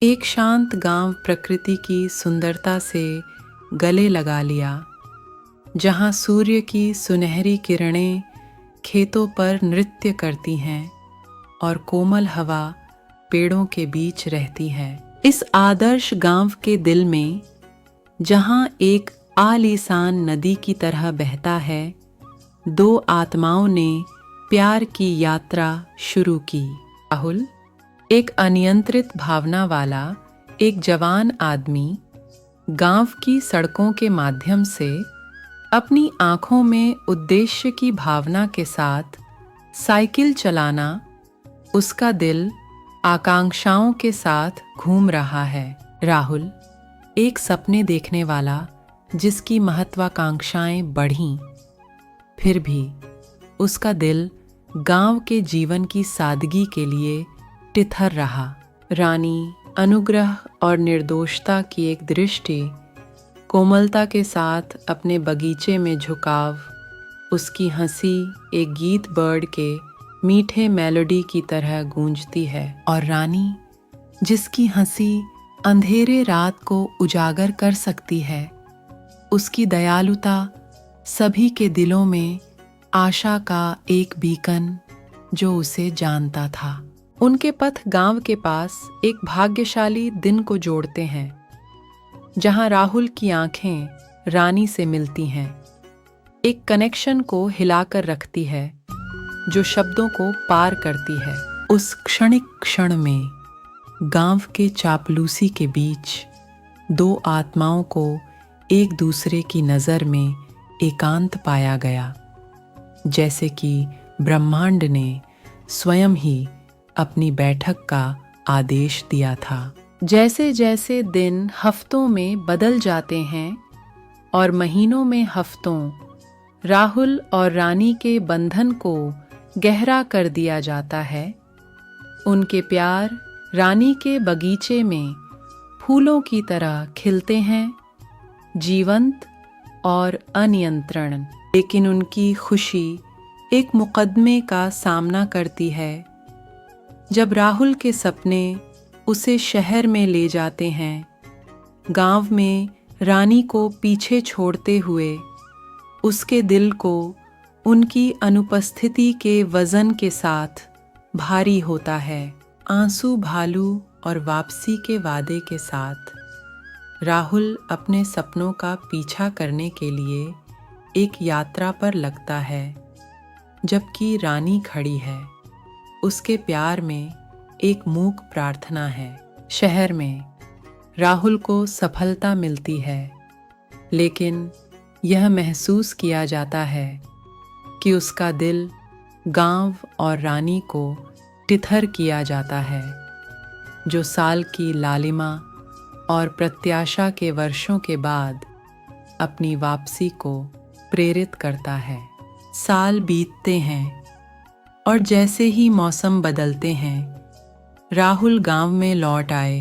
एक शांत गांव प्रकृति की सुंदरता से गले लगा लिया, जहां सूर्य की सुनहरी किरणें खेतों पर नृत्य करती हैं और कोमल हवा पेड़ों के बीच रहती है। इस आदर्श गांव के दिल में, जहां एक आलीशान नदी की तरह बहता है, दो आत्माओं ने प्यार की यात्रा शुरू की। राहुल, एक अनियंत्रित भावना वाला एक जवान आदमी, गांव की सड़कों के माध्यम से अपनी आंखों में उद्देश्य की भावना के साथ साइकिल चलाना, उसका दिल आकांक्षाओं के साथ घूम रहा है। राहुल, एक सपने देखने वाला जिसकी महत्वाकांक्षाएं बढ़ीं, फिर भी उसका दिल गांव के जीवन की सादगी के लिए तिथर रहा। रानी, अनुग्रह और निर्दोषता की एक दृष्टि, कोमलता के साथ अपने बगीचे में झुकाव, उसकी हंसी एक गीत बर्ड के मीठे मेलोडी की तरह गूंजती है। और रानी, जिसकी हंसी अंधेरे रात को उजागर कर सकती है, उसकी दयालुता सभी के दिलों में आशा का एक बीकन जो उसे जानता था। उनके पथ गांव के पास एक भाग्यशाली दिन को जोड़ते हैं, जहां राहुल की आंखें रानी से मिलती हैं, एक कनेक्शन को हिलाकर रखती है जो शब्दों को पार करती है। उस क्षणिक क्षण में गांव के चापलूसी के बीच दो आत्माओं को एक दूसरे की नज़र में एकांत पाया गया, जैसे कि ब्रह्मांड ने स्वयं ही अपनी बैठक का आदेश दिया था। जैसे जैसे दिन हफ्तों में बदल जाते हैं और महीनों में हफ्तों, राहुल और रानी के बंधन को गहरा कर दिया जाता है। उनके प्यार रानी के बगीचे में फूलों की तरह खिलते हैं, जीवंत और अनियंत्रण। लेकिन उनकी खुशी एक मुकदमे का सामना करती है, जब राहुल के सपने उसे शहर में ले जाते हैं, गांव में रानी को पीछे छोड़ते हुए उसके दिल को उनकी अनुपस्थिति के वजन के साथ भारी होता है। आंसू, भालू और वापसी के वादे के साथ राहुल अपने सपनों का पीछा करने के लिए एक यात्रा पर लगता है, जबकि रानी खड़ी है। उसके प्यार में एक मूक प्रार्थना है। शहर में राहुल को सफलता मिलती है, लेकिन यह महसूस किया जाता है कि उसका दिल गांव और रानी को तिथर किया जाता है, जो साल की लालिमा और प्रत्याशा के वर्षों के बाद अपनी वापसी को प्रेरित करता है। साल बीतते हैं और जैसे ही मौसम बदलते हैं, राहुल गांव में लौट आए।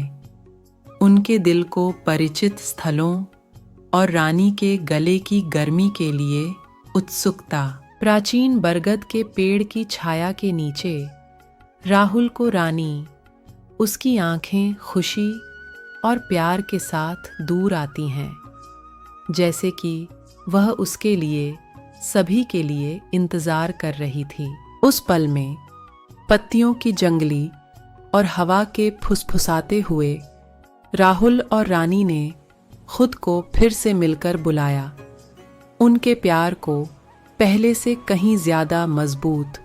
उनके दिल को परिचित स्थलों और रानी के गले की गर्मी के लिए उत्सुकता। प्राचीन बरगद के पेड़ की छाया के नीचे राहुल को रानी, उसकी आंखें खुशी और प्यार के साथ दूर आती हैं, जैसे कि वह उसके लिए, सभी के लिए इंतजार कर रही थी। उस पल में पत्तियों की जंगली और हवा के फुसफुसाते हुए राहुल और रानी ने खुद को फिर से मिलकर बुलाया, उनके प्यार को पहले से कहीं ज्यादा मजबूत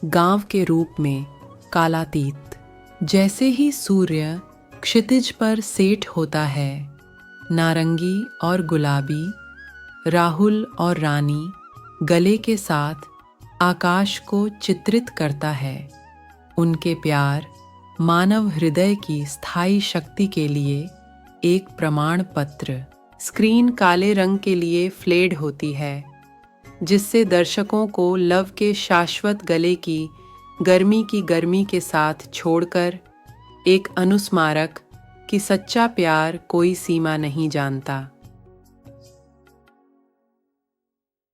गांव के रूप में कालातीत। जैसे ही सूर्य क्षितिज पर सेट होता है, नारंगी और गुलाबी, राहुल और रानी गले के साथ आकाश को चित्रित करता है। उनके प्यार मानव हृदय की स्थायी शक्ति के लिए एक प्रमाण पत्र। स्क्रीन काले रंग के लिए फ्लेड होती है, जिससे दर्शकों को लव के शाश्वत गले की गर्मी के साथ छोड़कर एक अनुस्मारक कि सच्चा प्यार कोई सीमा नहीं जानता।